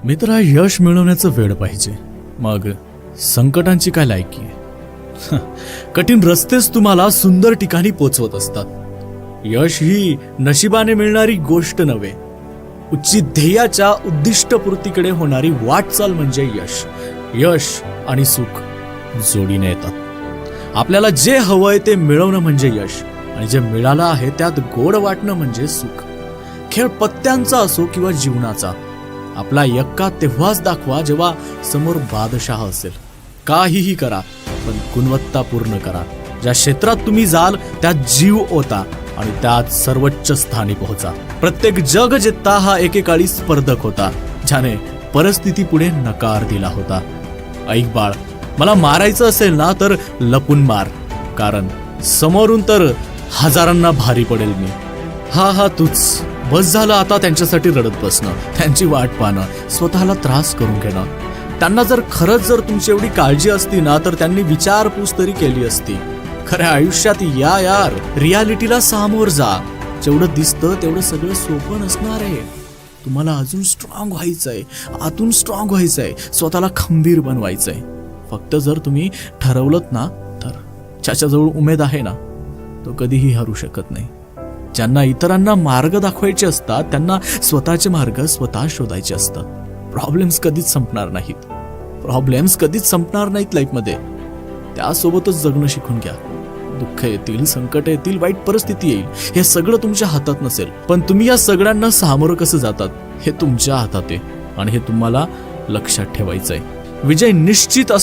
मित्रा, यश मिळवण्याचं वेळ पाहिजे, मग संकटांची काय लायकी आहे? कठीण रस्तेच तुम्हाला सुंदर ठिकाणी पोचवत असतात. यश ही नशिबाने मिळणारी गोष्ट नव्हे, उच्च ध्येयाच्या उद्दिष्टपूर्तीकडे होणारी वाटचाल म्हणजे यश. यश आणि सुख जोडीने येतात. आपल्याला जे हवंय ते मिळवणं म्हणजे यश, आणि जे मिळालं आहे त्यात गोड वाटणं म्हणजे सुख. खेळ पत्त्यांचा असो किंवा जीवनाचा, आपला यक्का तेव्हाच दाखवा जेव्हा समोर बादशाह असेल. काहीही करा, पण गुणवत्तापूर्ण करा. ज्या क्षेत्रात तुम्ही जाल त्यात जीव ओता आणि त्यात सर्वोच्च स्थानी पोहोचा. प्रत्येक जग जित्ता हा एकेकाळी स्पर्धक होता, ज्याने परिस्थिती पुढे नकार दिला होता. ऐक बाळ, मला मारायचं असेल ना तर लपून मार, कारण समोरून तर हजारांना भारी पडेल मी. हा तूच. बस झालं आता त्यांच्यासाठी रडत बसणं, त्यांची वाट पाहणं, स्वतःला त्रास करून घेणं. त्यांना जर खरंच तुमची एवढी काळजी असती ना तर त्यांनी विचारपूस तरी केली असती. खऱ्या आयुष्यात या यार, रियालिटीला सामोर जा. जेवढं दिसतं तेवढं सगळं सोपं नसणार आहे. तुम्हाला अजून स्ट्रॉंग व्हायचंय, आतून स्ट्रॉंग व्हायचंय, स्वतःला खंबीर बनवायचंय. फक्त जर तुम्ही ठरवलंत ना तर ज्याच्याजवळ उमेद आहे ना तो कधीही हरू शकत नाही. ज्यांना इतरांना मार्ग दाखवायचे असतात त्यांना स्वतःचे मार्ग स्वतः शोधायचे असतात. प्रॉब्लेम्स कधीच संपणार नाहीत लाईफमध्ये. त्यासोबतच जगणं शिकून घ्या. दुःख येतील, संकट येतील, वाईट परिस्थिती येईल, हे सगळं तुमच्या हातात नसेल, पण तुम्ही या सगळ्यांना सामोरं कसं जातात हे तुमच्या हातात आहे, आणि हे तुम्हाला लक्षात ठेवायचंय. विजय निश्चित